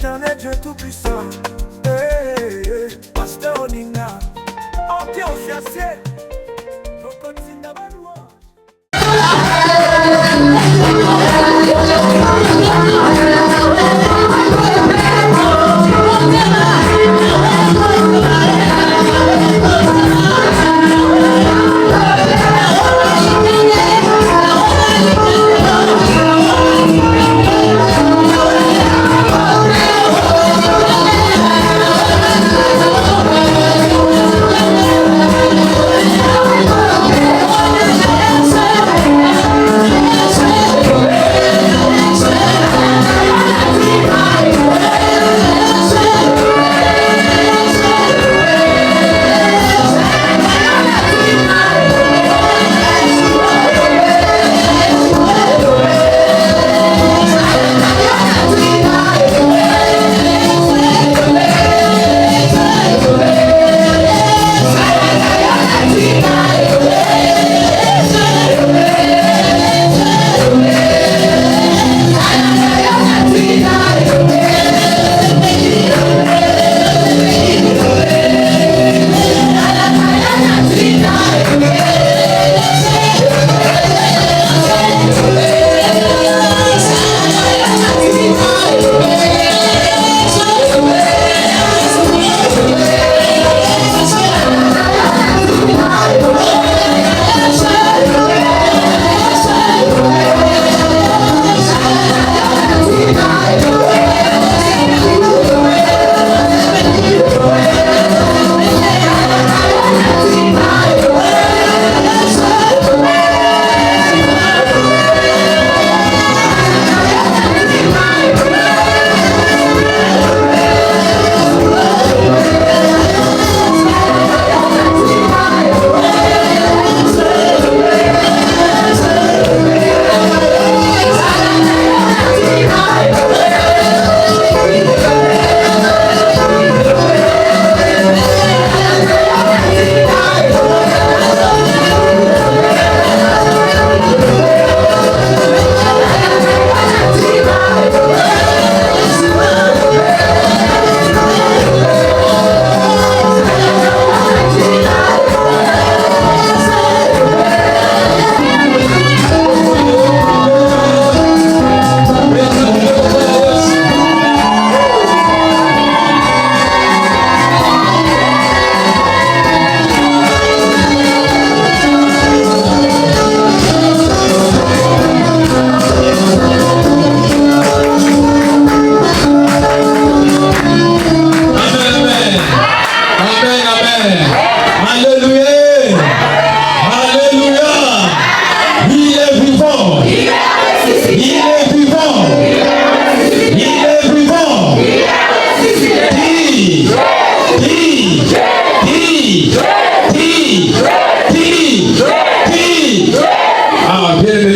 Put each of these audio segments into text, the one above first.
l'Éternel Dieu Tout-Puissant. Pasteur Oninga, ambiance à ciel.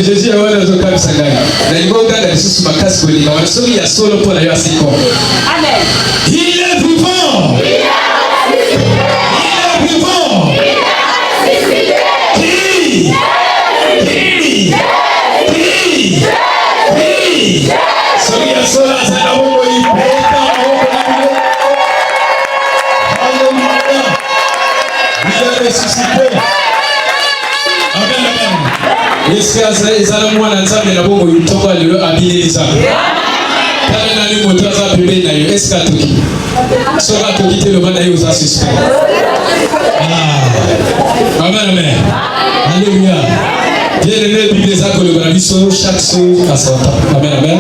Jésus a wana zo kabisa ndani. Na ngonga na Yesu makasi kweli na wanasoma ya solo pour la yasiko. Amen. Il est vivant. Il est vivant. Sonia sola sana Mungu ipeta Mungu na Mungu. Haleluya. Il est ressuscité. Amen, amen. Yesu azala mwana nzambe na bongo yitoko lelo abiliza. Kale na ni moto za pembe na yo eska toki. Soka toki te lo bana yo za suspect. Amen, amen. Alléluia. Bien-aimé, Bible zako le bana biso chaque jour à son temps. Amen, amen.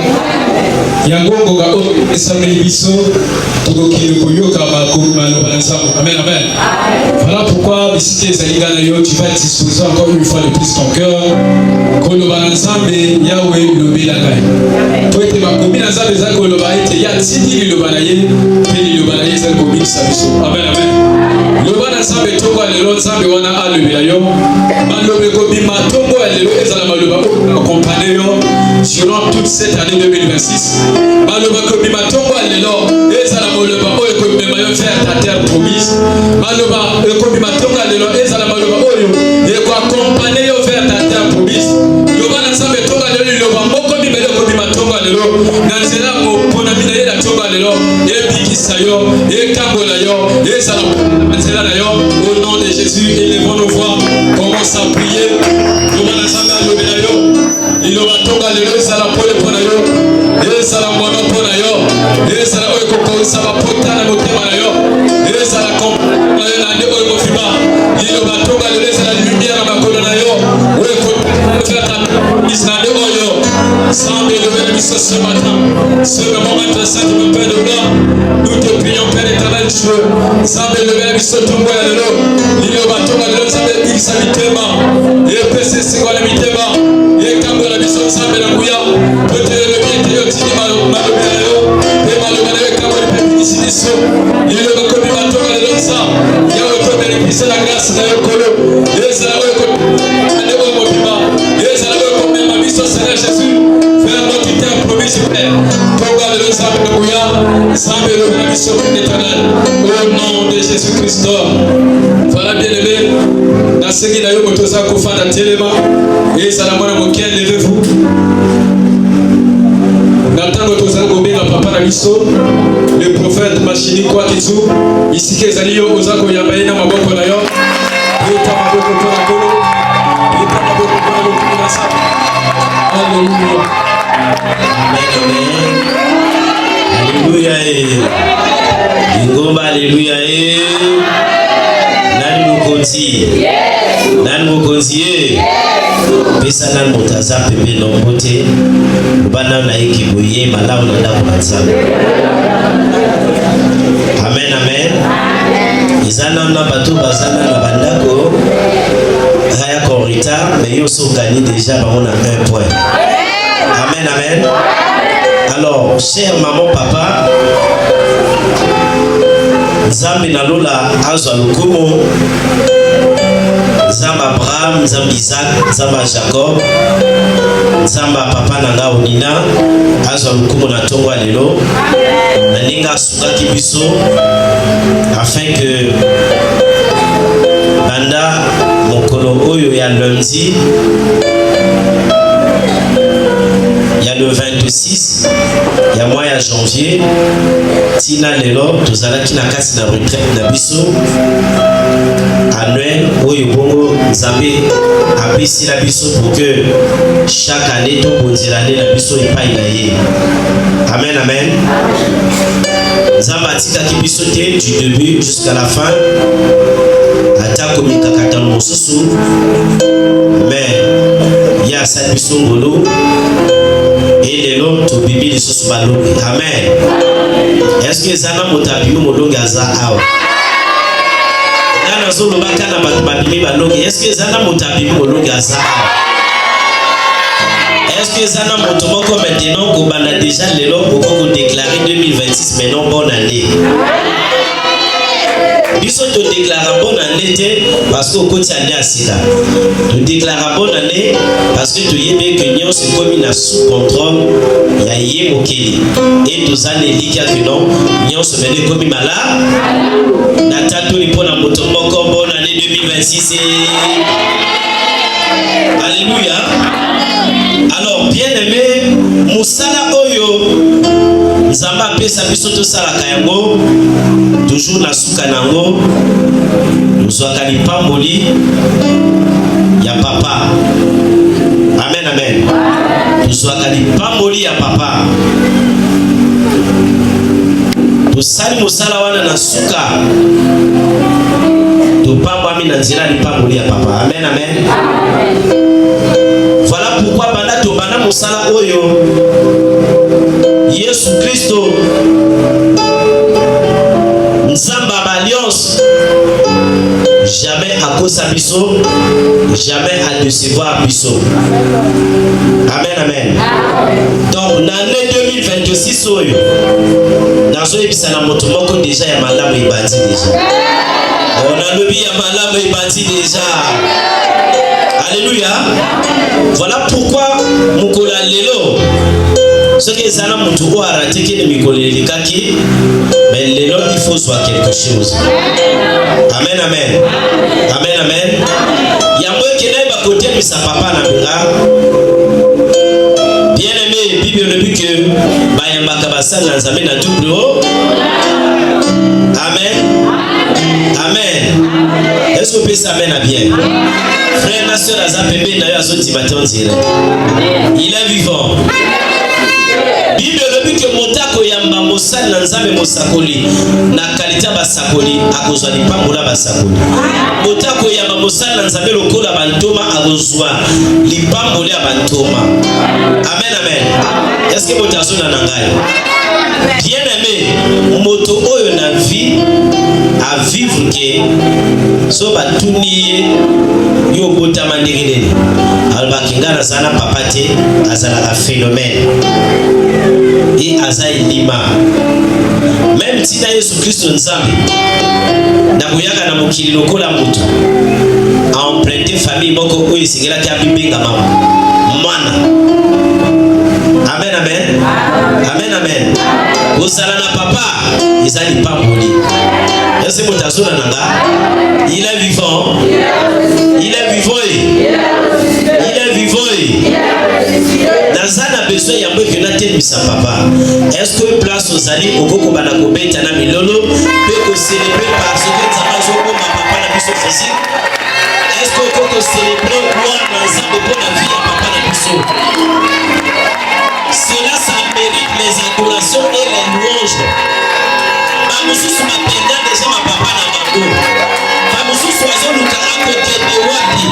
Yango ga o esameli biso tokokile koyoka bakoma lo bana nzambe. Amen, amen. Voilà pourquoi bisite zalinga na yo tu vas disposer encore une fois de plus ton cœur. Kolo bana nzambe yawe lobela ngai. To ete bakomi na nzambe zako lo ba ete ya tindi lo bana ye pe lo bana ye zako komi sabiso. Amen, amen. Lo bana nzambe toko lelo nzambe wana alobela yo. Malobe ko bima tongo lelo ezala maloba accompagner yo durant toute cette année 2026. Maloba ko bima tongo lelo ezala maloba oyo ko bima yo faire ta terre promise. Maloba ko bima tongo lelo ezala maloba oyo e ko accompagner yo faire ta terre promise. Lo bana nzambe tongo lelo lo ba moko bima ko bima tongo lelo na nzela mo pona bina ye la tongo lelo Sans élever ce matin, ce moment très saint, mon Père de gloire, nous te prions, Père éternel Dieu. Sans élever ce tombeau à l'élo, il y a un bateau à l'élo, ça veut dire ça mitema. Et le PC, c'est quoi le mitema? Et quand on a mis son sang, mais la bouilla, peut-être le bien, il y a aussi mal au bien, et mal au bien, et quand on est pété ici, il y a le commis bateau à l'élo, ça. Il y a le commis bénéfice de la grâce de l'écolo. Et c'est la commis, et c'est la commis, ma mission, Seigneur Jésus. Faire notre terre promise, Père. Pour garder le sang de bouillard, sans élever la mission éternelle. Au nom de Jésus-Christ. Voilà, bien-aimé. Dans ce qui est là, il y a un kofa dans Téléma. Et ça n'a pas de moquer, levez-vous. Nathan Gotozan Gobé, ma papa na miso, le prophète Machini Kwakizu, ici que Zalio Ozako Yabaina Maboko Nayo, Yeta Maboko Konakolo, Yeta Maboko Konakolo Nasa. Alléluia. Alléluia. Ingomba alléluia. Nani mukonzi? Nani mukonzi? Pesa nani mutaza pepe nombote. Bana na ikibuye malamu na ndako na nzambe. Amen, amen. Izana na bato bazana na bandako. Haya ko retard, mais yo so gagné déjà on a un point. Amen, amen. Alors, cher maman, papa, Nzambe na lola azwa lukumu, Nzambe Abraham, Nzambe Isaac, Nzambe Jacob, Nzambe papa na nga onina azwa lukumu na tongo lelo na ninga suka kibiso afin que banda mokolo oyo ya lundi il y a le 26 il y a mois ya janvier tina lelo tozalaki na kasi na retraite na biso annuel oyo bongo Nzambe apesi na biso pour que chaque année tobonzela nde na biso epai na ye. Amen, amen. Nzambe atikaki biso te du début jusqu'à la fin atako mikakatano mosusu mais ya asali biso ngolo elelo tobimi lisusu balongi. Amen. Est-ce que ezana moto abimi molongi aza awa? Nana zoloba kana bato babimi balongi. Est-ce que ezana moto abimi molongi aza awa? Est-ce que ezana moto moko maintenant kobanda déjà lelo boko déclarer 2026 mais non bonne année? Biso to déclare bonne année parce que okoti année asila. To déclare bonne année parce que to yebe que nyo se comme na sous contrôle ya yé mokeli et to zane lika que non nyo se mene comme mala na tato li pona moto moko bonne année 2026. Alléluia. Alors bien aimé musala oyo Nzambe apesa biso tosalaka yango toujours na suka nango tozwaka lipamboli ya papa. Amen, amen. Tozwaka lipamboli ya papa tosali mosala wana na suka topambwami na nzela lipamboli ya papa. Amen, amen. Voilà pourquoi banda tobanda mosala oyo Yesu Kristo Nzamba Alliance jamais à cause biso, jamais à décevoir biso. Amen, amen. Donc l'année 2026 oyo nazo ebisa na moto moko déjà ya malamu ibati déjà. On a le bien malamu ibati déjà. Alléluia. Voilà pourquoi mukola lelo ce que ça n'a montré ou arrêté que les mikoleli kaki, mais les noms il faut soit quelque chose. Amen, amen. Amen, amen. Yambo qui n'est pas côté mais sa papa na binga. Bien aimé, Bible le but que bayamba kabasa na nzambe na tout plus haut. Amen. Amen. Est-ce que vous pouvez s'amen à bien? Frère, ma soeur, Azapébé, d'ailleurs, il est vivant. Bible lobi que motako yamba mosali na nzambe mosakoli na kalita basakoli akozwa lipambola basakoli. Motako yamba mosali na nzambe lokola bantoma akozwa lipambola ya bantoma. Amen amen. Est-ce que motasona na ngai? Bien aimé, moto oyo na vie à vivre que so batuni yo botama ndengene albakinga na zana papate azala phénomène et azai lima même si na Yesu Kristo nzambe na kuyaka na mokili lokola mutu a emprunté famille moko oyo singela ki abibenga mama mwana. Amen amen. Amen amen. Osala na papa ezali pamboli. Est-ce que motasona nanga? Il est vivant. Il est vivant. Il est vivant. Nazana besoin ya mbeke na temisa papa. Est-ce que place ozali okoko bana kobeta na milolo pe ko célébrer parce que nzamba zoko ma papa na biso physique? Est-ce que okoko célébrer gloire na nzambe pour la vie ya papa na biso? Cela ça mérite les adorations et les louanges. Bamususu mapenda déjà ma papa na bango. Bamususu azoluka akote de wapi.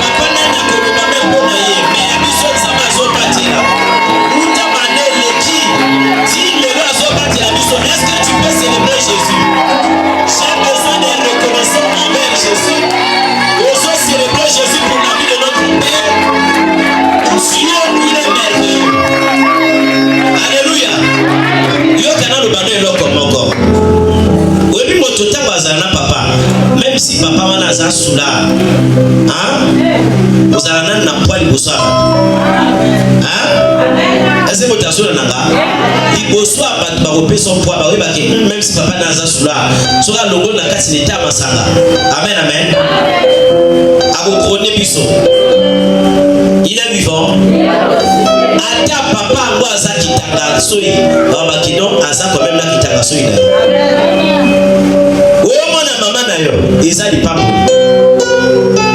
Papa na koloba membo na ye mais abiso nzamba azopatela. Uta manele ki ti lelo azopatela biso. Est-ce que tu peux célébrer Jésus? J'ai besoin de reconnaissance envers Jésus. Osons célébrer Jésus pour la vie de notre Père. Dieu il est merveilleux. Alléluia. Yo kana lo bano eloko moko. Webi moto tabaza na papa. Même si papa wana za sula. Hein? Ozala na poil bosaba. Hein? Est-ce que moto asula nanga? Iboswa bat ba kopesa poids ba weba ke même si papa na za sula. Soka longo na kati leta masanga. Amen amen. Akokone biso. Il est vivant. Ata papa ngo aza kitanga soi baba kidon aza quand même na kitanga soi na oyo mona mama na yo eza di papa.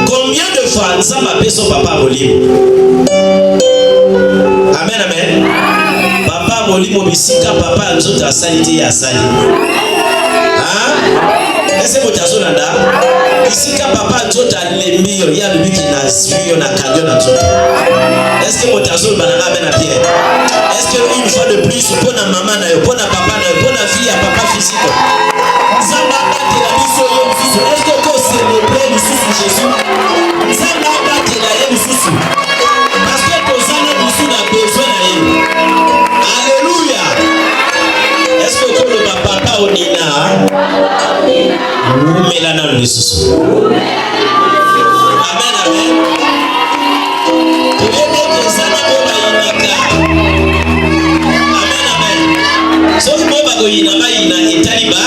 Combien de fois nzamba peso papa molimo? Amen amen. Papa molimo bisika papa nzoto asali ya asali. Hein? Est-ce que vous avez isika papa nzoto alemio ya bibiki na sio na kanyo na nzoto. Est-ce que motazo banana bena pierre? Est-ce que une fois de plus pour na maman na yo, pour na papa na yo, pour na fille à papa physique? Zamba bate la biso yo biso. Est-ce que ko célébrer le sous Jésus? Zamba bate la yo biso. Parce que kozana biso na besoin na yo. Alléluia. Est-ce que ko le papa onina? Melana le sous. Amen amen. So mo bago yina etaliba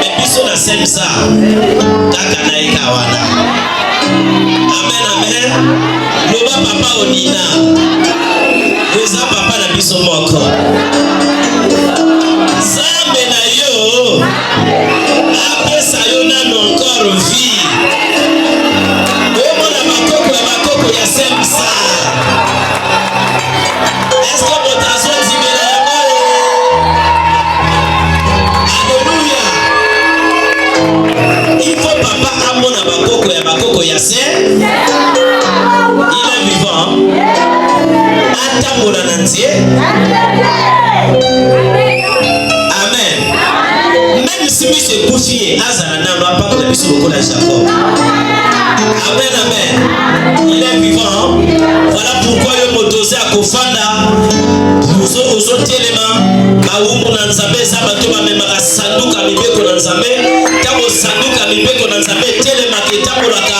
episo na semsa kaka na ikawana. Amen amen. Loba papa onina eza papa na biso moko. Zambe na yo apesa yo na encore vie. Omo na makoko ya semsa. Est-ce que votre azon zibela ya mao? Alléluia. Il faut papa amona bakoko ya se. Il est vivant. Atamona nantie. Amen. Même si monsieur Koufié azana na papa de biso lokola Jacob. Amen amen. Il est vivant. Voilà pourquoi yo motoze akofanda. Ozo telema bawumbu na nzambe za bato bamemaka sanduka mibeko na nzambe. Tabo sanduka mibeko na nzambe telema ketambolaka.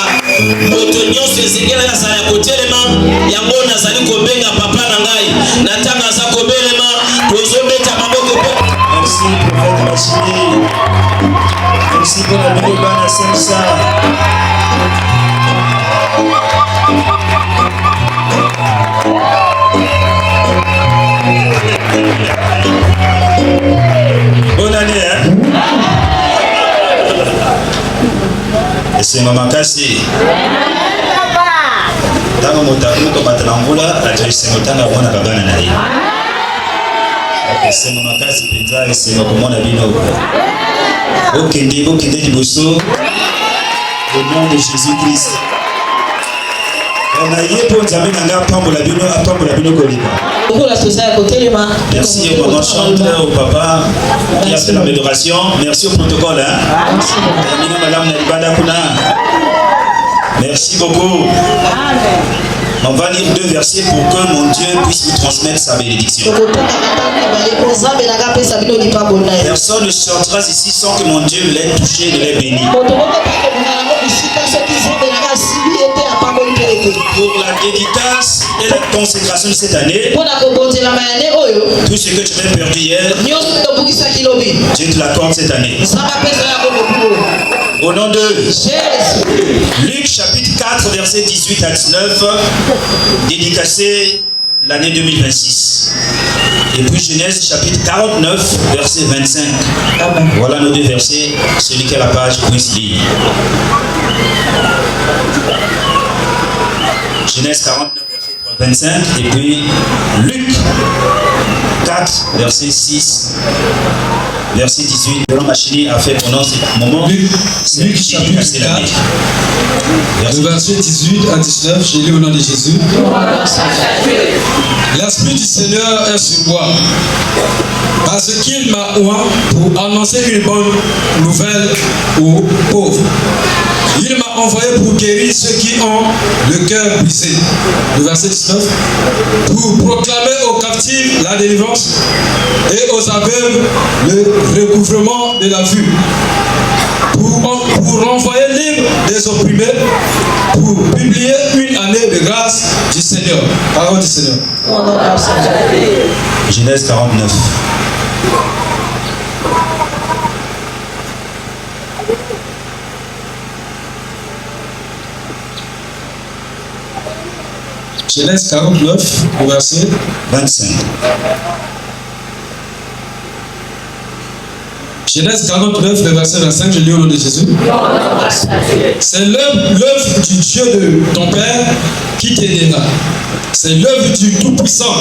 Moto nyonso ezengela ya sala kotelema. Yango nazali kobenga papa na ngai. Natanga za kobelema. Ozo beta maboko pe. Merci prophète Machini. Merci pour la vidéo bana semsa. Bonne année, hein? Et c'est maman Kassi. Tango motaku to batala mbula atoise motanga mwana babana na ye. C'est mon makasi penza et c'est mon commande à bino. Okende liboso. Au nom de Jésus-Christ. On a yé pour Nzambe nanga pambola bino kolika. Merci au maman chanteur, au papa qui a fait l'amélioration. Merci au protocole. Hein? Merci beaucoup. On va lire 2 versets pour que mon Dieu puisse vous transmettre sa bénédiction. Personne ne sortira ici sans que mon Dieu l'ait touché et l'ait béni. Pour la dédicace et la consécration de cette année, tout ce que tu m'as perdu hier, Dieu te l'accorde cette année. Au nom de Luc chapitre 4 verset 18 à 19, dédicacé l'année 2026. Et puis Genèse chapitre 49 verset 25. Voilà nos 2 versets, celui qui a la page puisse lire. Genèse 49 verset 25 et puis Luc 4 verset 6 verset 18. Le Machini a fait pendant ce moment. Luc chapitre 4 verset 18 à 19, j'ai lu au nom de Jésus. L'Esprit du Seigneur est sur moi, parce qu'il m'a oint pour annoncer une bonne nouvelle aux pauvres. Il m'a envoyé pour guérir ceux qui ont le cœur brisé. Le verset 19. Pour proclamer aux captifs la délivrance et aux aveugles le recouvrement de la vue. Pour renvoyer libre des opprimés. Pour publier une année de grâce du Seigneur. Parole du Seigneur. Genèse 49. Genèse 49, au verset 25. Genèse 49, le verset 25, je lis au nom de Jésus. C'est l'œuvre du Dieu de ton Père qui t'aidera. C'est l'œuvre du Tout-Puissant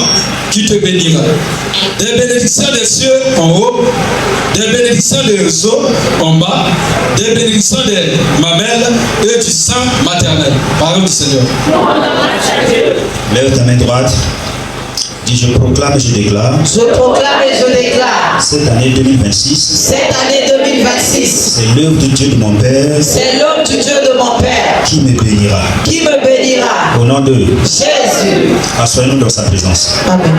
qui te bénira. Des bénédictions des cieux en haut, des bénédictions des eaux en bas, des bénédictions des mamelles et du sang maternel. Parole du Seigneur. Lève ta main droite. Dis, je proclame et je déclare. Je proclame et je déclare. Cette année 2026. Cette année 2026. C'est l'œuvre du Dieu de mon Père. C'est l'œuvre du Dieu de mon Père. Qui me bénira. Qui me bénira. Au nom de Jésus. Assoyons-nous dans sa présence. Amen.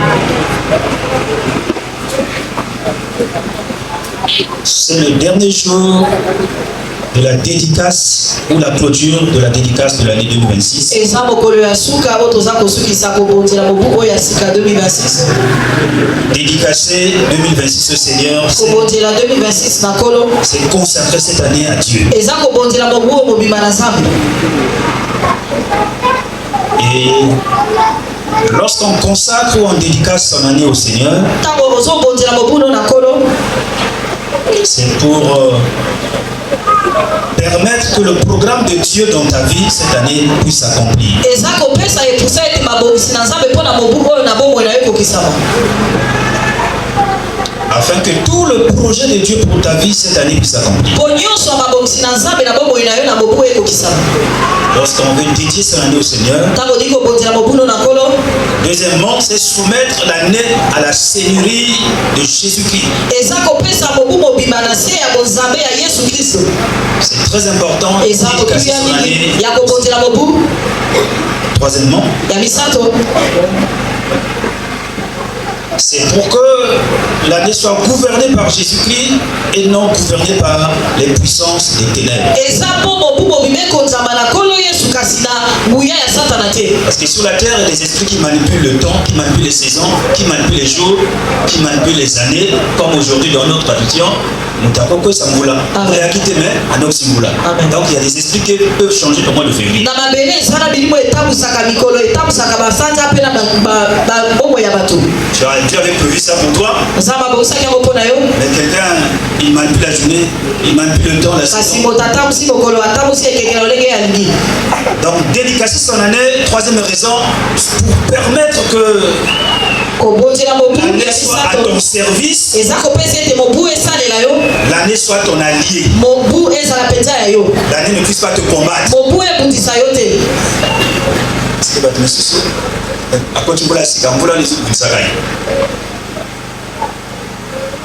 C'est le dernier jour de la dédicace ou la clôture de la dédicace de l'année 2026. Dédicacé 2026 au Seigneur, c'est consacrer cette année à Dieu. Et lorsqu'on consacre ou on dédicace son année au Seigneur, c'est pour permettre que le programme de Dieu dans ta vie cette année puisse s'accomplir. Afin que tout le projet de Dieu pour ta vie cette année puisse s'accomplir. Lorsqu'on veut dédier son année au Seigneur, deuxièmement, c'est soumettre l'année à la seigneurie de Jésus-Christ. C'est très important de dédicacer son année. Troisièmement, c'est pour que l'année soit gouvernée par Jésus-Christ et non gouvernée par les puissances des ténèbres. Parce que sur la terre, il y a des esprits qui manipulent le temps, qui manipulent les saisons, qui manipulent les jours, qui manipulent les années, comme aujourd'hui dans notre tradition. Donc il y a des esprits qui peuvent changer le mois de février. Tu avais prévu ça pour toi, mais quelqu'un, il manipule la journée, il manipule le temps, la saison. Donc dédicacer son année, troisième raison, pour permettre que L'année soit à ton service. L'année soit ton allié. L'année ne puisse pas te combattre.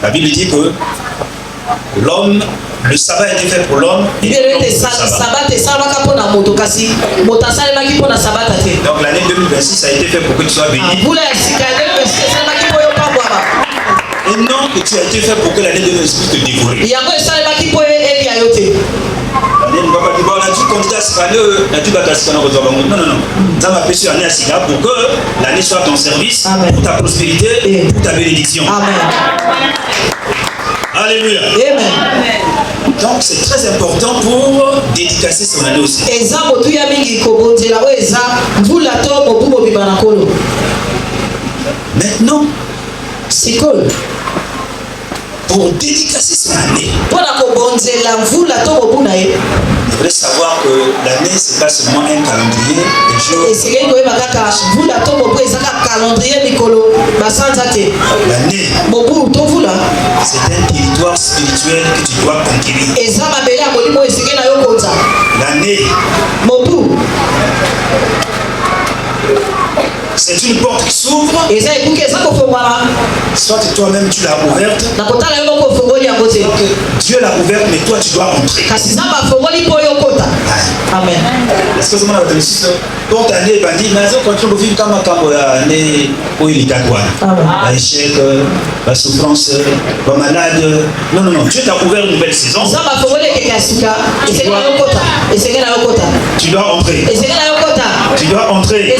La Bible dit que l'homme, le sabbat a été fait pour l'homme et l'homme pour le sabbat. Donc l'année 2026 a été fait pour que tu sois béni. Et non que tu as été fait pour que l'année 2026 te dévore. L'année ne va pas dire, bon, on a dû candidat cette année, on a dû battre cette année. Non, non, non. Ça m'a fait sur l'année à Sina pour que l'année soit à ton service, pour ta prospérité, pour ta bénédiction. Amen. Alléluia. Amen. Donc c'est très important pour dédicacer son année aussi. Maintenant, c'est cool. Pour dédicacer son année, il faudrait savoir que l'année, c'est pas seulement un calendrier. L'année, c'est un territoire spirituel que tu dois conquérir. L'année, c'est une porte qui s'ouvre. Soit toi-même tu l'as ouverte. Dieu l'a ouverte, mais toi tu dois entrer. Amen. Est-ce que vous m'avez dit ça? Donc année bandit, mais quand tu vivre comme un cambo année où il est à quoi? L'échec, la souffrance, la malade. Non, non, non. Dieu t'a ouvert une nouvelle saison. Tu dois entrer. Tu dois entrer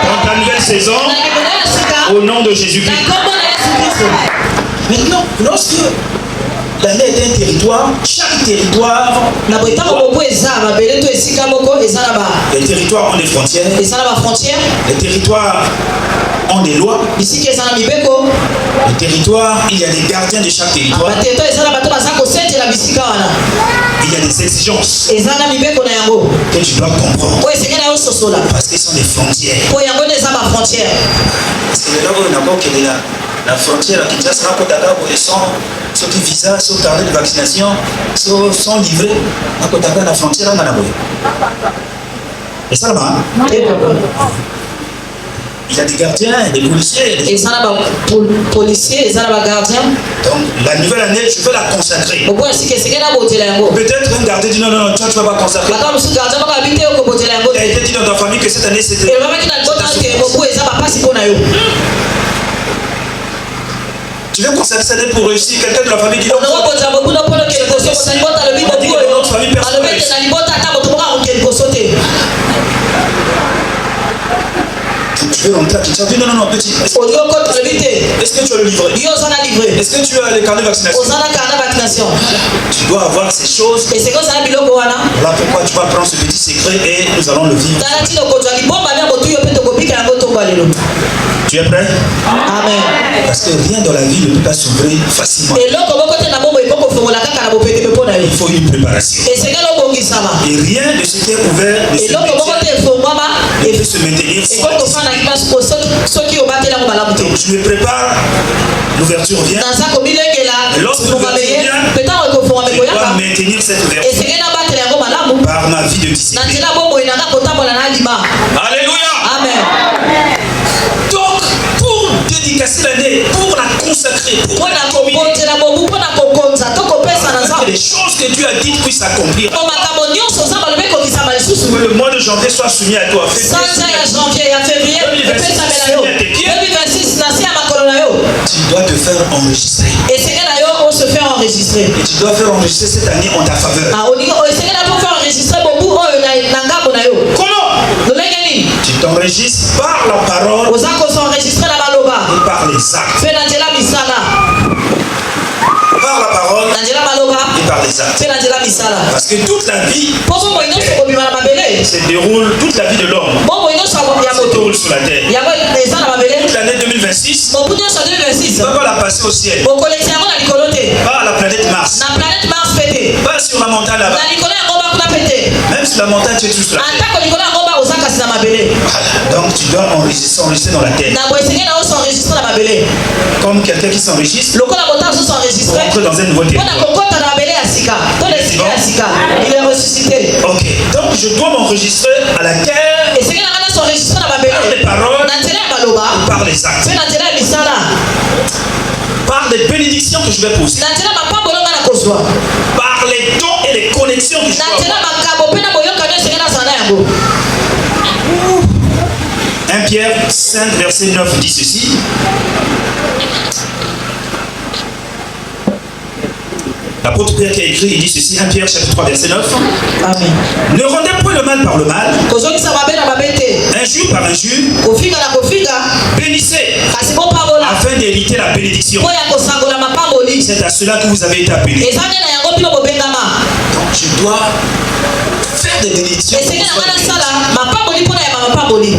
dans ta nouvelle saison au nom de Jésus-Christ. Maintenant, lorsque l'année est un territoire, chaque territoire, les territoires ont des frontières, les territoires ont des lois, les territoires, il y a des gardiens de chaque territoire, il y a des exigences que tu dois comprendre parce qu'ils sont des frontières. Parce que la frontière qui est ceux qui visent, ceux qui ont de vaccination, sont livrés à côté de la frontière à Manaboy. Et ça va. Il y a des gardiens, des policiers. Donc la nouvelle année, je veux la consacrer. Peut-être un gardien dit non, non, non, toi tu ne vas pas consacrer. Il a été dit dans ta famille que cette année c'était. Tu veux consacrer cette année pour réussir. Quelqu'un de la famille dit non. Tu veux rentrer à Kinshasa? Non, non, non, petit. Est-ce que tu as le livret? Est-ce que tu as le carnet de vaccination? Tu dois avoir ces choses. Voilà pourquoi tu vas prendre ce petit secret et nous allons le vivre. Tu es prêt? Amen. Parce que rien dans la vie ne peut pas s'ouvrir facilement. Il faut une préparation. Et rien de ce qui est ouvert ne peut se maintenir sans discipline. Donc je me prépare, l'ouverture vient. Et lorsque l'ouverture vient, je dois maintenir cette ouverture par ma vie de discipline. Alléluia. Amen. Donc, pour dédicacer l'année, pour la consacrer, pour la communier, que les choses que Dieu a dites puissent s'accomplir. Que le mois de janvier soit soumis à toi. Tu dois te faire enregistrer. Et tu dois faire enregistrer cette année en ta faveur. Comment? Tu t'enregistres par la parole et par les actes. Par la parole et par les actes. Parce que toute la vie se déroule, toute la vie de l'homme se déroule sur la terre. Toute l'année 2026, on va la passer au ciel. Pas à la planète Mars. Pas sur la montagne là-bas. Même sur la montagne, tu es toujours sur la terre. Voilà. Donc tu dois enregistrer dans la terre. comme quelqu'un qui s'enregistre lokola moto pour s'enregistré entrer dans un nouveau mpona territoire. kokota na mabele ya sika to na esika ya sika il est ressuscité. Ok, donc je dois m'enregistrer à laquelle esengeli nanga nasenregistre na par mabele les paroles, na nzela ya maloba par les actes, mpe na nzela ya misala par les bénédictions que je vais poser, na nzela mapambolo nga na kozwa par les dons et les connexions que je na dois nzela avoir. makambo mpe na boyokani esengeli nazala na yango. 1 Pierre 5 verset 9 dit ceci. L'apôtre Pierre qui a écrit, il dit ceci, 1 Pierre chapitre 3 verset 9. Amen. Ne rendez point le mal par le mal, kozongisa mabe na mabe te injure par injure, kofinga na kofinga bénissez kasi bopambola afin d'hériter la bénédiction. mpo ya kosangola mapamboli C'est à cela que vous avez été appelés. eza nde na yango bino bobengama. Donc je dois faire des bénédictions. esengeli nanga nasala mapamboli mpo na yamba mapamboli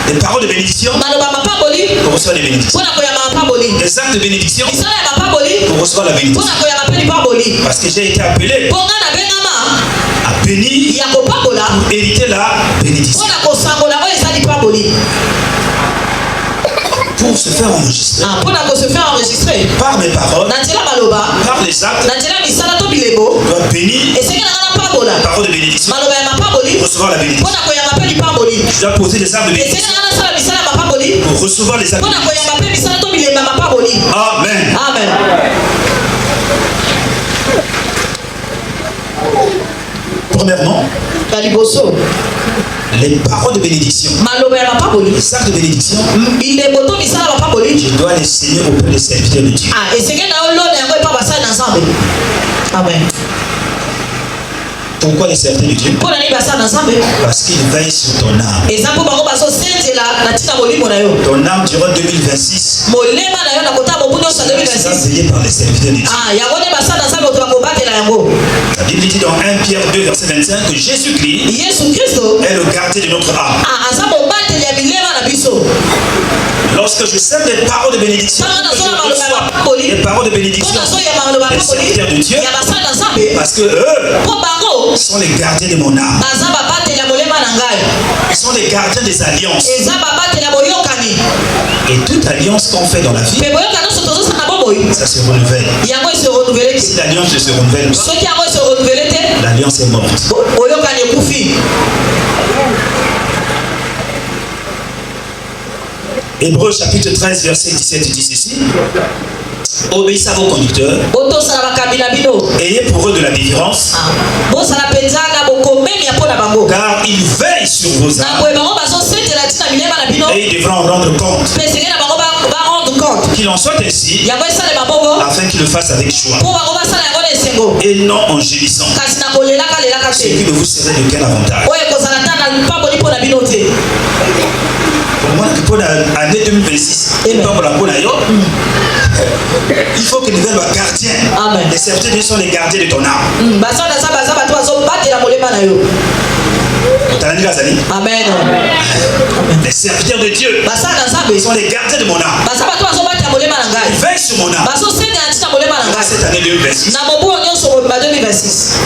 Des paroles de bénédiction maloba mapamboli pour recevoir des bénédictions. mpo na koyamba mapamboli Des actes de bénédiction misala ya mapamboli pour recevoir la mpo bénédiction. na koyamba mpe lipamboli Parce que j'ai été appelé mpo nga nabengama à bénir, ya kopambola hériter la bénédiction. mpo na kosangola oyo eza lipamboli Pour se faire enregistrer mpo na kose faire enregistrer par mes paroles, na nzela maloba par les actes, na nzela misala to bilebo je dois bénir, esengeli nanga napambola parole de bénédiction, maloba ya mapamboli pour recevoir la mpo bénédiction. na koyamba mpe lipamboli Je dois poser des actes de esengeli bénédiction nanga nasala misala ya mapamboli pour recevoir les actes mpo de na bénédiction. koyamba mpe misala to bilemba ya mapamboli. Amen. Amen. Premièrement, ya liboso les paroles de bénédiction, maloba ya mapamboli les actes de bénédiction, bilembo to misala ya mapamboli je dois les signer auprès des serviteurs de Dieu. esengeli na yo lona yango epa basali na nzambe. Amen. Pourquoi les serviteurs de Dieu? mpo na nini basali na nzambe Parce qu'ils veillent sur ton âme. eza mpo bango bazosenzela na ntina molimo na yo Ton âme durant 2026 molema na yo na kotala mobu nyonso ya sera 2026 veillée par les serviteurs de Dieu. yango nde basali na nzambe oto bakobatela yango. La Bible dit dans 1 Pierre 2 verset 25 que Jésus-Christ yesu kristo est le gardien de notre âme. aza mobateli ya milema na biso. Lorsque je sème des paroles de bénédiction, ntango que je nazola maloba ya reçois mapamboli des paroles de mpo bénédiction nazoyamba maloba ya des serviteurs de mapamboli Dieu, ya basali na nzambe parce que eux mpo bango sont les gardiens de mon âme. baza babateli ya molema na ngai Ils sont les gardiens des alliances. eza babateli ya boyokani Et toute alliance qu'on fait dans la vie, mpe boyokani nyonso tozosala na bomoi ça se renouvelle. yango ese renouvele Si te l'alliance ne se renouvelle pas, soki yango ese renouvele te l'alliance est morte. boyokani ekufi. Hébreux chapitre 13 verset 17 dit ceci. Obéissez à vos conducteurs, botosala bakambi na bino ayez pour eux de la délivrance, bosala mpenza na bokomemi ya mpo na bango car ils veillent sur vos na âmes boye bango bazosetela ntina milema na bino et ils devront en rendre compte. mpe esengeli na bango barendre compte Qu'il en soit ainsi, yango esalema bongo afin qu'ils le fassent avec joie mpo bango basala yango na esengo et non en gémissant. kasi na kolelaka lelaka Ce te qui ne vous serait de quel avantage. oyo ekozala ta na lipamboli mpo na bino te. Pour moi, pour l'année 2026, il faut que nous devions gardiens. Amen. Les serviteurs de Dieu sont les gardiens de ton âme. basala na nzambe aza bato bazobatela molema na yo. Amen. Les serviteurs de Dieu basala na nzambe sont les gardiens de mon âme. baza bato bazobatela molema na Ils ngai veillent sur mon âme. bazosengela ntina molema na Dans ngai cette année 2026, na mobu oyo nyonso mobimba 2026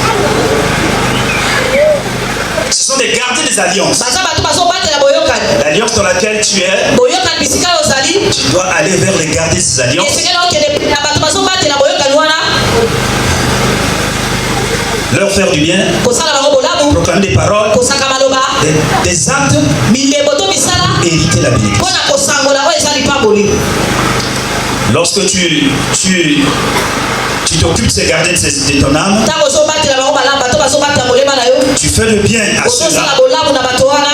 ce sont des gardiens des alliances. baza bato bazobatela boyokani L'alliance dans laquelle tu es, boyokani bisika oyo ozali tu dois aller vers les gardiens de ces alliances. esengeli okende na bato bazobatela boyokani wana Leur faire du bien, kosala bango bolamu proclamer des paroles, kosaka maloba des actes, milembo to misala hériter la bénédiction. mpo na kosangola oyo eza lipamboli. Lorsque tu t'occupes de ces gardiens de ton âme, ntango ozobatela bango malamu bato bazobatela molema na yo tu fais le bien à ozosala ceux-là, bolamu na bato wana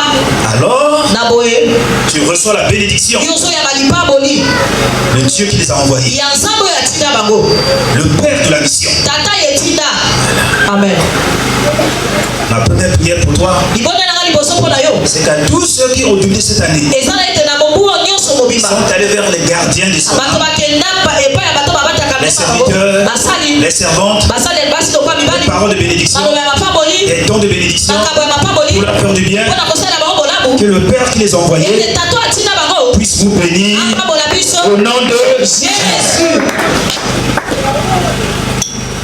alors na boye tu reçois la bénédiction yo ozoyamba lipamboli de Dieu qui les a envoyés. ya nzambe oyo atinda bango Le Père de la mission. tata yetinda. Amen. Ma première prière pour toi, libonde nanga liboso mpo na yo c'est qu'à tous ceux qui ont doublé cette année, eza na ete na mobu oyo nyonso mobimba sont allés vers les gardiens de son bato âme, bakenda epai ya bato babataka les mema bango serviteurs, basali les servantes, basali basi lokwa les mibali paroles de bénédiction, maloba ya mapamboli les dons de bénédiction, makambo ya mapamboli pour leur faire du bien, mpo na kosalela bango bolamu que le Père qui les a envoyés ete tato atinda bango puisse vous bénir apambola biso au nom de Jésus.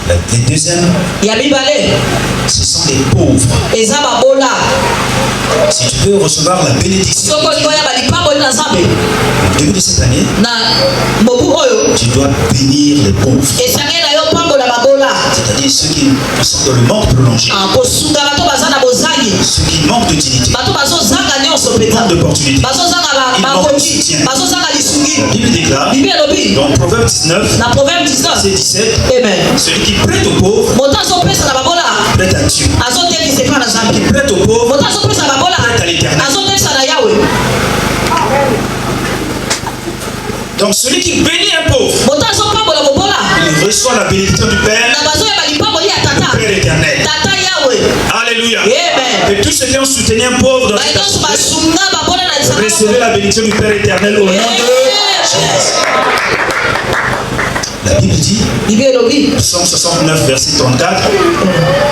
La Les deuxièmes, ce sont les pauvres. Si tu veux recevoir la bénédiction au début de cette année, tu dois bénir les pauvres. C'est-à-dire ceux qui sont dans le manque prolongé, ceux qui manquent d'utilité, manquent d'opportunité, ils manquent de soutien. La Bible déclare dans Proverbe 19, verset 17, celui qui prête aux pauvres prête à Dieu. Celui qui prête aux pauvres prête à l'Éternel. Donc celui qui bénit un pauvre, il reçoit la bénédiction du Père, du Père éternel. Alléluia. Et tous ceux qui ont soutenu un pauvre dans cette assemblée, recevez la bénédiction du Père éternel au nom de Jésus. La Bible dit, Psaume 69, verset 34,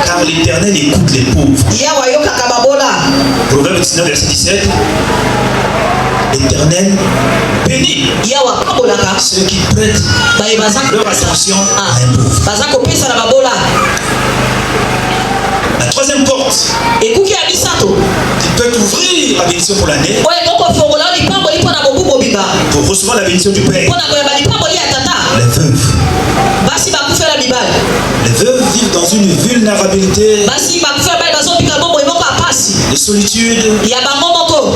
car l'Éternel écoute les pauvres. Proverbe 19, verset 17, l'Éternel bénit ceux qui prêtent leur attention à un pauvre. La troisième porte qui peut ouvrir la bénédiction pour l'année, pour recevoir la bénédiction du Père, les veuves. Les veuves vivent dans une vulnérabilité de solitude,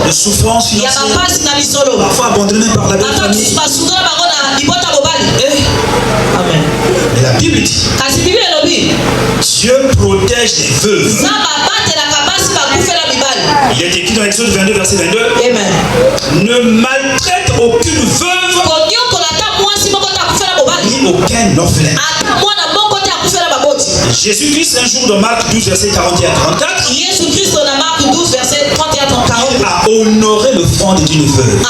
de souffrance financière, parfois abandonnées par la belle famille. Amen. Et la Bible dit, Dieu protège les veuves. Il est écrit dans Exode 22, verset 22, ne maltraite aucune veuve ni aucun orphelin. Jésus-Christ, un jour dans Marc 12, verset 41 à 34, il a honoré l'offrande d'une veuve.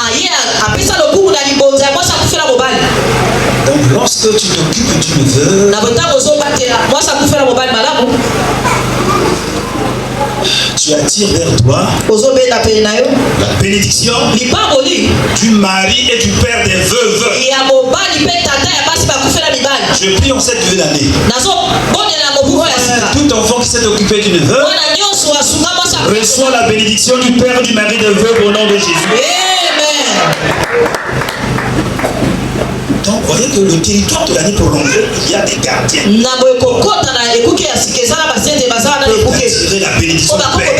Donc lorsque tu t'occupes d'une veuve, tu attires vers toi la bénédiction du mari et du père des veuves. Je prie en cette nouvelle année, tout enfant qui s'est occupé d'une veuve reçoit la bénédiction du père du mari des veuves au nom de Jésus. Amen. Donc, vous voyez que le territoire de l'année prolongée, il y a des gardiens. Ils peuvent attirer la bénédiction du Père.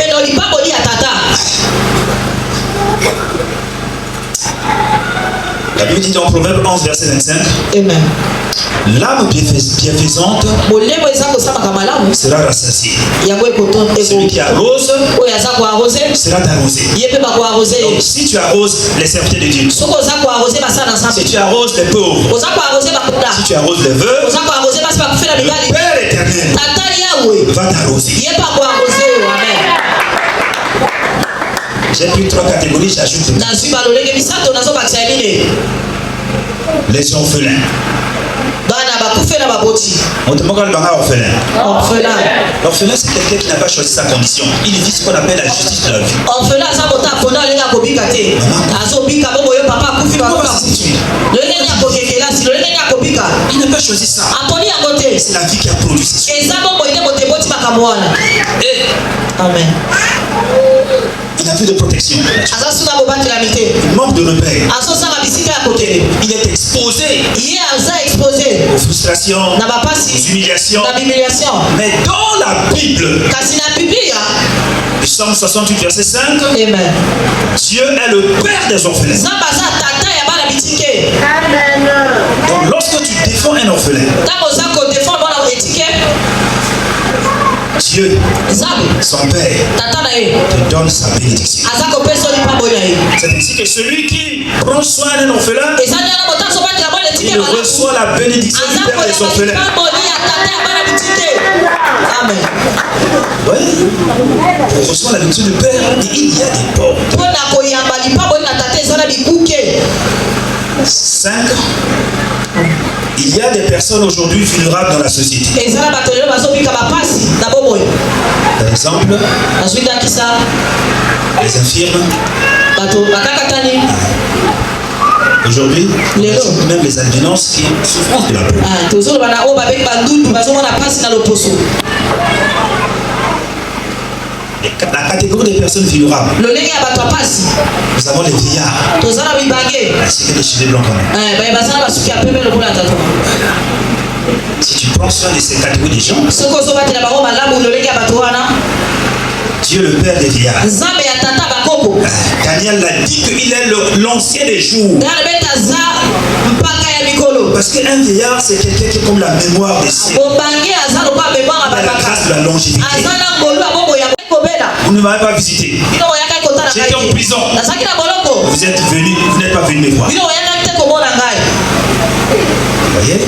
La Bible dit dans Proverbe 11, verset 25, l'âme bienfaisante sera rassasiée. Celui qui arrose sera arrosé. Donc si tu arroses les serviteurs de Dieu, si tu arroses les pauvres, si tu arroses les veuves, le Père éternel va t'arroser. J'ai pris 3 catégories, j'ajoute les orphelins. On te demande orphelin. L'orphelin, c'est quelqu'un qui n'a pas choisi sa condition. Il vit ce qu'on appelle la justice de la vie. Il n'a pas choisi ça. C'est la vie qui a produit ça. Amen. Il n'a plus de protection. Il manque de repères. Il est exposé aux frustrations, aux humiliations. Mais dans la Bible, le Psaume 68, verset 5, Dieu est le Père des orphelins. Donc lorsque tu défends un orphelin, Dieu, son Père, te donne sa bénédiction. C'est ainsi que celui qui prend soin d'un orphelin, il reçoit la bénédiction du Père des orphelins. Amen. Oui, on reçoit la bénédiction du Père et il y a des portes. 5. Il y a des personnes aujourd'hui vulnérables dans la société. Par exemple, les infirmes, Aujourd'hui, Lelo. même les albinoses qui souffrent de la peau. Ah, toujours bana o babek bandundu bazomona pasi na loposo. La catégorie des personnes vulnérables. Lolenge ya bato pasi. Nous avons les vieillards. Tozana bibange. Ainsi que les cheveux blancs quand même. Ba bazana basuki ya pembe lokola tato. Si tu prends soin de ces catégories de gens, Soko so batela bango malamu lolenge ya bato wana. Dieu le Père des vieillards. Nzambe ya tata bakoko. Daniel l'a dit qu'il est l'ancien des jours. Dana beta za mpaka ya mikolo. Parce qu'un vieillard, c'est quelqu'un qui est comme la mémoire des siècles. Bobange aza lokola mémoire Il a la babaka. grâce de la longévité. Azana ngolu abongo ya kobela. Vous ne m'avez pas visité. Bino oyaka kota na J'étais en ngai. prison. Nasaki na boloko. Vous êtes venu, vous n'êtes pas venu me voir. Bino oyaka te komona ngai. Vous voyez?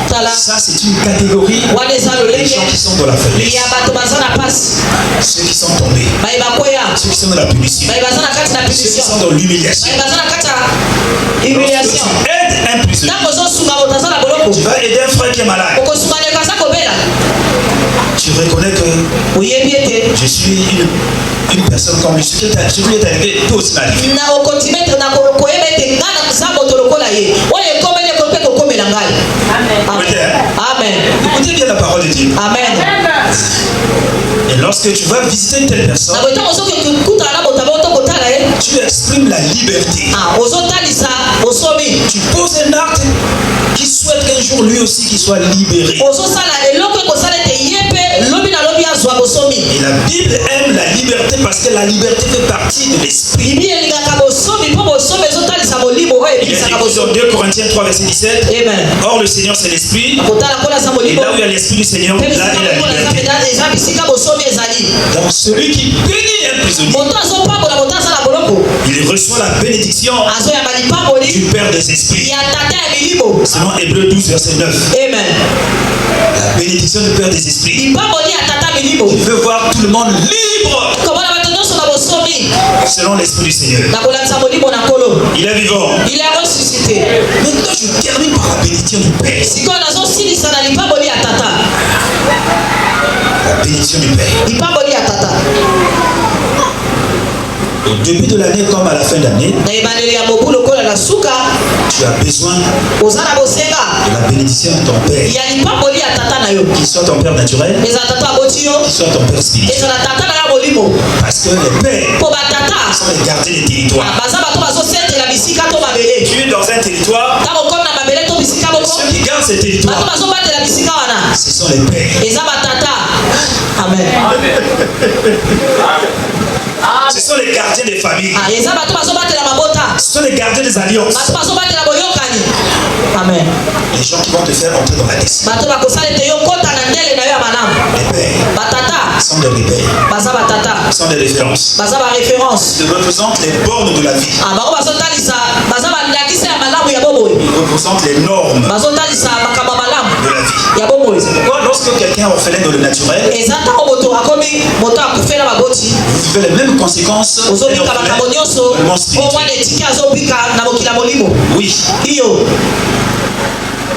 Tala. Ça, c'est une catégorie Wana eza des lolenge. gens qui sont dans la faiblesse. Ya bato baza na pasi. Ceux qui sont tombés. Baye bakoya. Ceux qui sont dans la punition. Baye baza na kati na Ceux qui punition. sont dans l'humiliation. Baye baza na kati ya Lorsque humiliation. tu aides un prisonnier, Ntango ozosunga moto aza na boloko. tu vas aider un frère qui est malade. Okosunga ndeko aza kobela. Tu reconnais que Oyebi ete. je suis une personne comme lui. Ce qui est arrivé, toi aussi m'arrive. Na okontimetre na koyeba ete nga na za moto lokola ye. Oyo ekomeli ekope kokomela ngai. Amen. Écoutez bien la parole de Dieu. Amen. Et lorsque tu vas visiter une telle personne, Na boita osoki okutana na moto abota kotala ye. tu exprimes la liberté. Ah, ozotalisa osomi. Tu poses un acte qui souhaite qu'un jour lui aussi qu'il soit libéré. Ozosala eloko ekosala ete ye mpe lobi na lobi azwa bosomi. Et la Bible aime la liberté parce que la liberté fait partie de l'esprit. Bibi elingaka bosomi mpo bosomi ezotalisa molimo oyo Il est ebikisaka écrit dans bosomi. 2 Corinthiens 3 verset 17. Amen. Or le Seigneur c'est l'esprit. Kotala kola za Et molimo. là où il y a l'esprit du Seigneur, là Mpe il y a bisika la kola liberté. eza bisika bosomi ezali. Donc celui qui bénit un prisonnier, Moto azopambola moto aza na boloko. il reçoit la bénédiction Azoyamba lipamboli du Père des esprits. ya tata ya milimo. Selon Hébreux 12 verset 9. Amen. La bénédiction du Père des esprits. Lipamboli ya tata milimo. Il veut voir tout le monde libre Komona bato nyonso na bosomi. selon l'esprit du Seigneur. Na kolandisa molimo na nkolo. Il est vivant. Il est ressuscité. Maintenant je termine par la bénédiction du Père. Sikoyo nazosilisa na lipamboli ya tata. La bénédiction du Père. Lipamboli ya tata. Au début de l'année comme à la fin d'année, Na ebandeli ya mobu lokola na suka. tu as besoin Oza na bosenga. de la bénédiction de ton Père. Ya lipamboli ya tata na yo. Qu'il soit ton Père naturel, Ezala tata aboti yo. qu'il soit ton Père spirituel. Ezala tata na ya molimo. Parce que les pères Mpo batata. sont les gardiens des territoires. Baza bato bazosetela bisika to mabele. Tu es dans un territoire, Ntango komi na mabele to bisika moko. ceux qui gardent ces Bato territoires, bazobatela bisika wana. ce sont les pères. Eza batata. Amen. Ce sont les gardiens des familles. Ah, eza bato bazobatela mabota. Ce sont les gardiens des alliances. Bato bazobatela boyokani. Amen. Les gens qui vont te faire entrer dans la destinée. Bato bakosala ete yo kota na ndele na yo ya malamu. Les pères Batata. sont des repères, Baza batata. sont des références. Baza baréférence. Ils représentent les bornes de la vie. Ah, bango bazotalisa. Baza balakisa ya malamu ya boboyi. Ils représentent les normes Bazotalisa makambo ya malamu de la vie. ya boboyi. Pourquoi lorsque quelqu'un est orphelin dans le naturel, Eza ntango moto akomi moto akufela baboti. vous vivez les mêmes conséquences Ozobika d'un makambo orphelin nyonso. dans le monde Po spirituel. wana etiki azobika na mokili ya molimo. Oui, Iyo.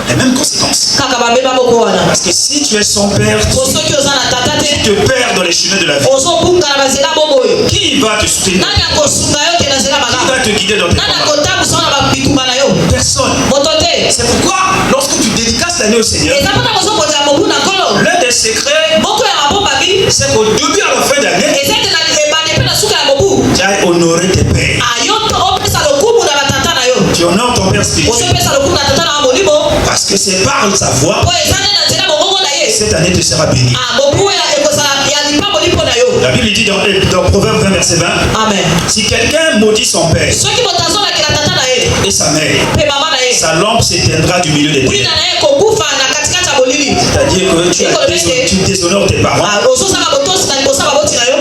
les mêmes conséquences. Kaka bamema moko wana. Parce que si tu es son père, Po soki oza na tata tu te. te perds dans les chemins de la vie. Ozobunga na banzela boboyi. Qui va te soutenir? Nani akosunga yo ke na nzela Qui malamu? va te guider dans tes Nani combats? akotambusa wana babitumba na yo? Personne. Moto te. C'est pourquoi lorsque tu dédicaces l'année au Seigneur, Eza mpona kozokotela mobu na nkolo. l'un des secrets, Moko ya mabombami. c'est qu'au début à la fin d'année, Eza ete na ebande mpe na suka ya mobu. tu as honoré tes pères. Ayo opesa lokumu na batata na yo. Tu honores ton père spirituel. Ozopesa lokumu na tata na molimo. Parce que c'est par sa voix, Po eza nde na nzela mongongo na ye. cette année te sera bénie. Ah, mobu ya ekozala ya lipamboli mpo na yo. La Bible dit dans Proverbe 20 verset 20, Amen. si quelqu'un maudit son père Soki moto azolakela tata na ye et sa mère, mpe mama na ye, sa lampe s'éteindra du milieu des mwina ténèbres. na ye kokufa na katikati ya molili. C'est-à-dire que tu déshonores tes parents, Ah, ozosala botosi na liboso ya baboti na yo,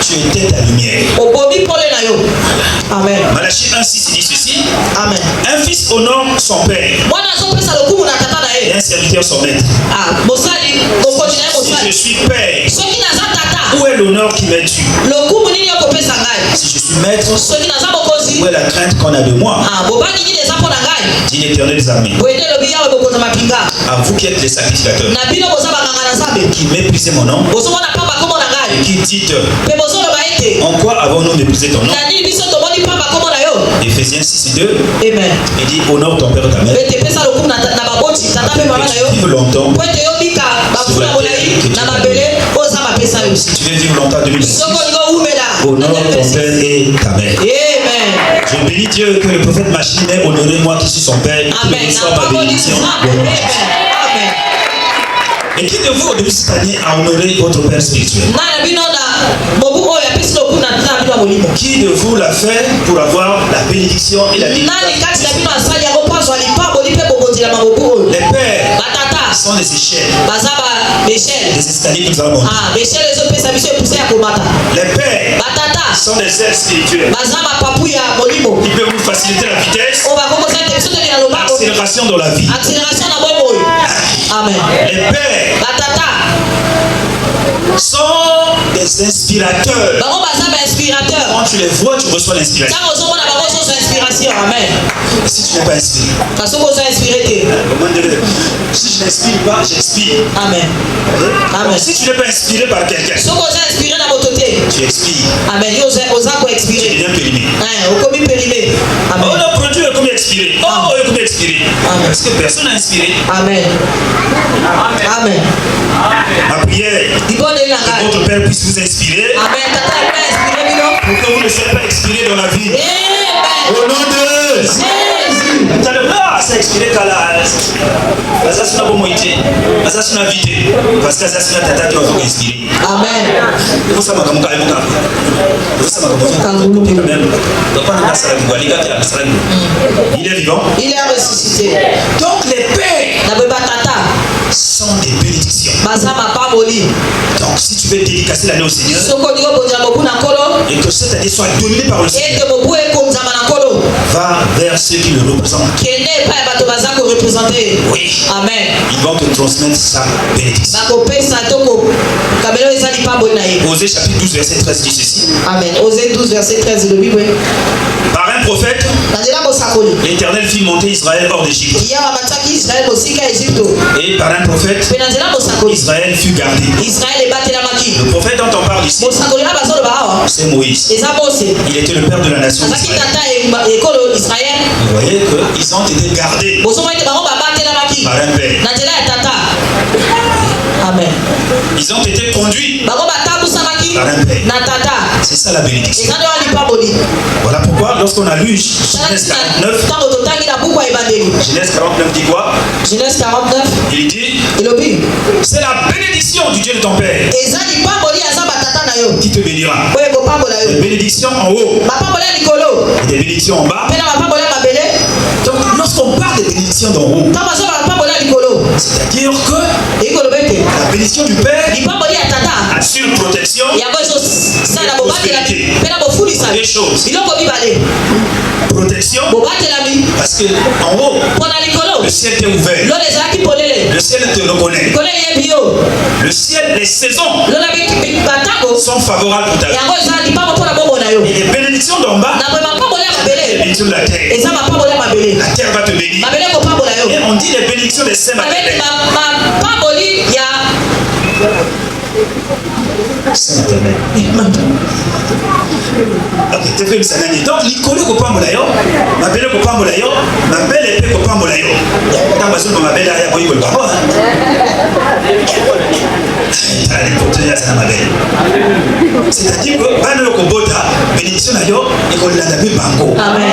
tu étais ta lumière. obomi pole na yo. Amen. Malachie 1:6 dit ceci, Amen. un fils honore son père Mwana azopesa lokumu na tata na et ye. un serviteur son maître. Ah, mosali mokoti na ye Si je mosali. suis père, Soki naza tata, où est l'honneur qui m'est dû? lokumu nini okopesa ngai? Si je suis maître, Soki naza mokonzi, où est la crainte qu'on a de moi? ah, bobangi nini eza mpo na ngai? Dit l'Éternel des armées. Boye nde elobi yawe bokonza mapinga. À vous qui êtes les sacrificateurs, Na bino boza banganga na Nzambe. qui méprisez mon nom, Bozomona pamba kombo na et ngai. qui dites, Mpe bozoloba ete en quoi avons-nous méprisé ton nom? na nini biso tomoni pamba kombo na yo? Éphésiens 6 et 2. Amen. Il dit honore ton père et ta mère. Ete pesa lokumu na baboti tata pe mama na yo. Vive longtemps. Po ete yobika bafula molai na mabele oza mapesa yo. Si tu veux vivre longtemps en 2026, Soko lingo umela. honore ton père et ta mère. Amen. Je bénis Dieu que le prophète Machine ait honoré moi qui suis son père. Amen. Que soit ma bénédiction. Amen. Amen. Et qui de vous, au début de cette année, a honoré votre père spirituel? Qui de vous l'a fait pour avoir la bénédiction et la bénédiction? Les pères sont des échelles. Des escaliers que nous allons monter. Les pères sont des ailes spirituelles. Ils peuvent vous faciliter la vitesse, l'accélération dans la vie. Amen. Les pères sont des inspirateurs. Quand tu les vois, tu reçois l'inspiration. Amen. Et si tu n'es pas inspiré, si je n'inspire pas, j'expire. Amen. Donc, si tu n'es pas inspiré par quelqu'un, tu expires. Amen. Tu deviens périmé. Amen. Oh, le produit est comme expiré. Oh, il est comme expiré. Parce que personne n'a inspiré. Amen. Amen. Ma prière, que votre Père puisse vous inspirer pour que vous ne soyez pas expiré dans la vie. Au nom de Jésus. C'est expiré quand la ça n'a pas moitié. Ça n'a pas vite. Parce que ça n'a pas été inspiré. Amen. Il faut savoir comment il est vivant. Il est ressuscité. Donc les pères sont des bénédictions. Donc si tu veux dédicacer l'année au Seigneur et que cette année soit dominée par le Seigneur, va vers ceux qui le représentent. Oui. Amen. Ils vont te transmettre sa bénédiction. Osée chapitre 12 verset 13 dit ceci. Amen. Osée 12 verset 13 de la Bible. Par un prophète, l'Éternel fit monter Israël hors d'Égypte. Et par un prophète, Israël fut gardé. Le prophète dont on parle ici, c'est Moïse. Il était le père de la nation d'Israël. Vous voyez qu'ils ont été gardés par un père. Amen. Ils ont été conduits par un père. C'est ça la bénédiction. Voilà pourquoi lorsqu'on a lu Genèse 49, Genèse 49 dit quoi? Genèse 49. Il dit, c'est la bénédiction du Dieu de ton père qui te bénira. Des bénédictions en haut et des bénédictions en bas. Donc lorsqu'on parle des bénédictions d'en haut, c'est-à-dire que la bénédiction du Père assure protection, prospérité, des choses. Protection, parce que en haut, le ciel t'est ouvert. Le ciel te reconnaît. Le ciel, les saisons sont favorables pour ta vie. Et les bénédictions d'en bas, les bénédictions de la terre. La terre va te bénir. Et on dit les bénédictions des saints maternels. Ok, tu fais ça. Donc, l'icône ko pambola yo, ma belle ko pambola yo, ma belle épée ko pambola yo. Tant que ma belle a boyi ko pambola. C'est-à-dire que bana yo ko bota bénédiction na yo et ko landa bi bango. Amen.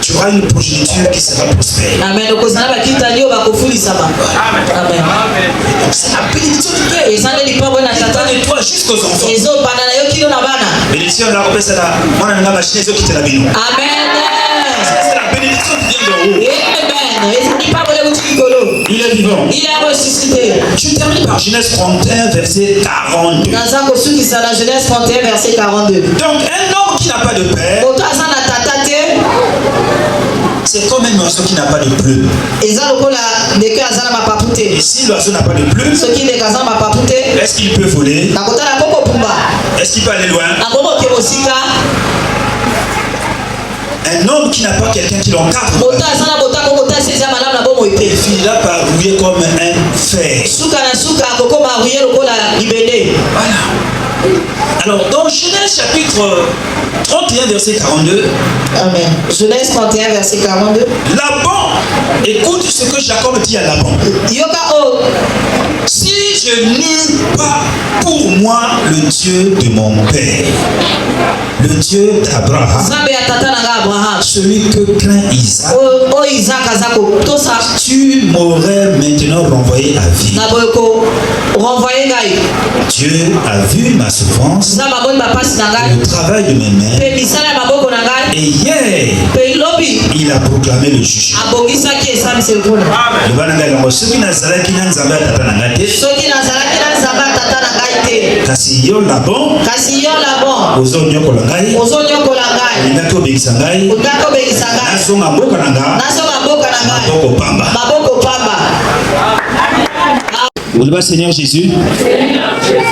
Tu auras une progéniture qui sera prospère. Amen. Amen. C'est la bénédiction du Père. Et de toi jusqu'aux enfants. Bénédiction de la repère, Amen. C'est la bénédiction qui vient d'en haut. Il est vivant. Il est ressuscité. Je termine par Genèse 31, verset 42. Genèse 31, verset 42. Donc, un homme qui n'a pas de père, c'est comme un oiseau qui n'a pas de plume. Et si l'oiseau n'a pas de plume, est-ce qu'il peut voler? Est-ce qu'il peut aller loin? Un homme qui n'a pas quelqu'un qui l'encadre, il finira par rouiller comme un fer. Voilà. Alors, dans Genèse chapitre 31, verset 42. Amen. Genèse 31, verset 42. Laban, écoute ce que Jacob dit à Laban. Yoka o. Si je n'eus pas pour moi le Dieu de mon père, le Dieu d'Abraham, celui que craint Isaac, tu m'aurais maintenant renvoyé à vie. Dieu a vu ma souffrance, le travail de mes mains, et hier, il a proclamé le jugement. Kasi yo Laban ozonyokola ngai ingaki obekisa ngai nazonga mboka na nga maboko pamba. Oleba Seigneur Jésus,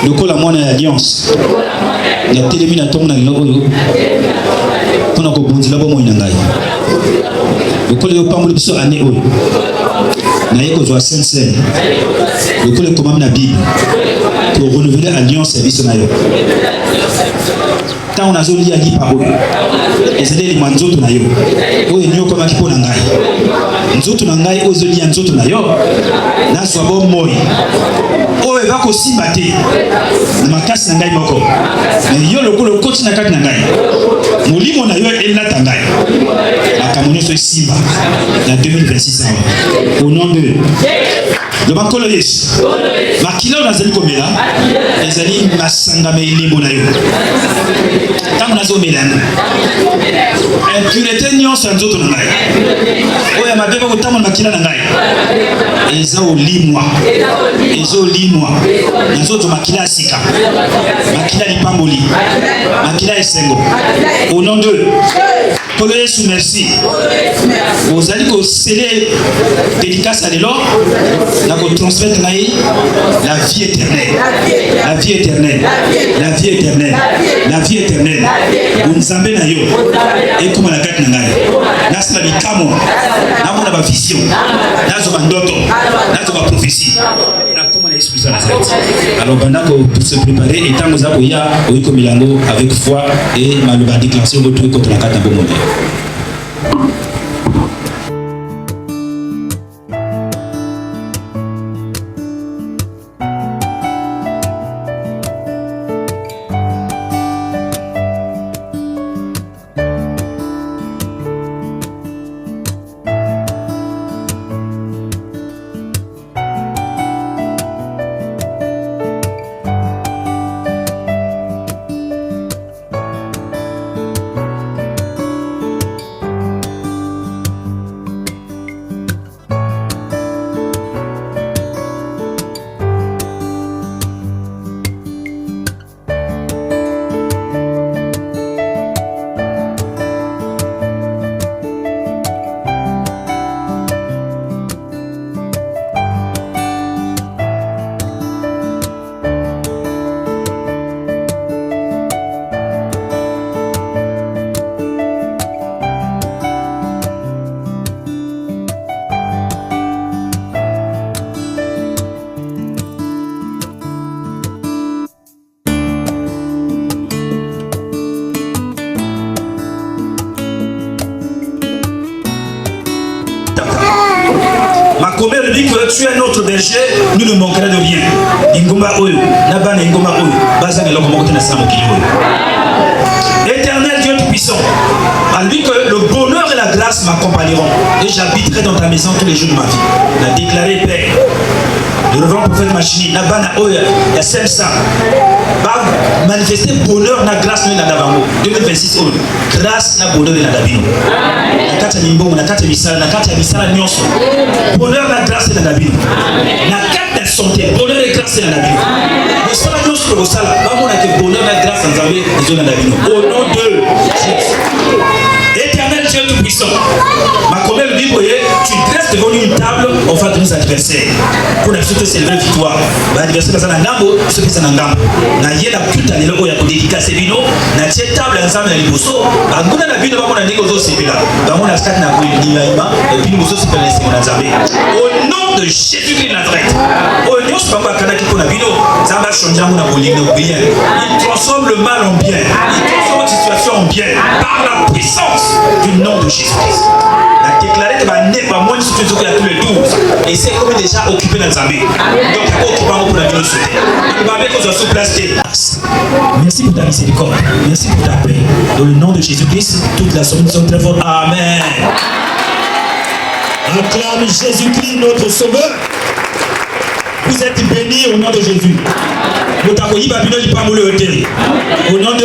lokola mwana ya alliance natelemi na ntongo na lelo oyo mpona kobonzela bomoi na ngai lokola opamboli biso ane oyo naye kozwa Sainte lokola ekomami na Bible pour renouveler alliance ya biso na yo ntango nazolia lipa oyo ezali elima nzoto na yo oyo enyokomaki mpo na ngai nzoto na ngai oyo ezolia nzoto na yo nazwa bomoi oyo eva kosimba te na makasi na ngai moko me yo lokola okoti na kati na ngai molimo na yo elata ngai makambo nyonso esimba na 2026 au nom de lobakolo Yesu makila oyo nazali komela ezali masangama elembo na yo ntango nazomelana impureté nyonso ya nzoto na ngai oyo ya mabe bakotambola makila na ngai eza olimwa na nzoto makila ya sika makila ya lipamboli makila ya esengo au nom de Kolo Yesu merci ozali kosele dédicace à lelo na ko transmettre ngai la vie éternelle unzambe na yo ekoma na kati na ngai nasala likamo namona ba vision nazoka ndoto nazoka prophétie nakoma na Yesu Kristo na Nazareth. Alors bandako pour se préparer et tango za koya oyiko milango avec foi et maloba déclaration de tout contre la kati na bomone. Makombe dit que tu es notre berger, nous ne manquerons de rien. Ingomba oyo, nabana ingomba oyo, bazanga loko mokote na samo kili oyo. Éternel Dieu tout-puissant, à lui que le bonheur et la grâce m'accompagneront et j'habiterai dans ta maison tous les jours de ma vie. N'a déclaré Père. Le reverend prophète Machini, nabana oyo, ya semsa. Va manifester bonheur na grâce na dabango 2026 oyo. Grâce na bonheur na dabino. Nakata mimbongo, nakata misala nyonso. Bonheur na grâce na dabino. Nakata santé, bonheur et grâce na dabino. Mosala nyonso ko sala, ba mona ke bonheur na grâce na Nzambe ezo na dabino. Au nom de Jésus. Éternel Dieu tout-puissant. puissant. Ma commère lui dit, tu dresses devant une table en face de nos adversaires. Pour la suite, c'est la victoire. L'adversaire, c'est un gambo, ce qui est un gambo. Na yé la culte à l'éloge, il y a pour dédicacer vino, na tié table ensemble à l'iboso. A goût à la vie, on a dit aux autres, c'est là. Dans mon ascat, n'a pas eu l'inaïma, et puis nous autres, c'est pas laissé mon azamé. Au nom de Jésus-Christ de Nazareth, au nom de Kanaki pour la vino, ça va changer mon abolique de bien. Il transforme le mal en bien. Il transforme la situation en bien. Par la puissance du nom de Jésus-Christ. Il a déclaré que ma nez va moins de situation qu'il y a tous les 12. Et c'est comme déjà occupé dans Zambie. Donc, il y a pas occupé pour la vie de sauter. Il va avec qu'on soit sous place. Merci pour ta miséricorde. Merci pour ta paix. Dans le nom de Jésus-Christ, toute la somme sont très forte. Amen. Acclame Jésus-Christ, notre Sauveur. Vous êtes bénis au nom de Jésus. Au nom de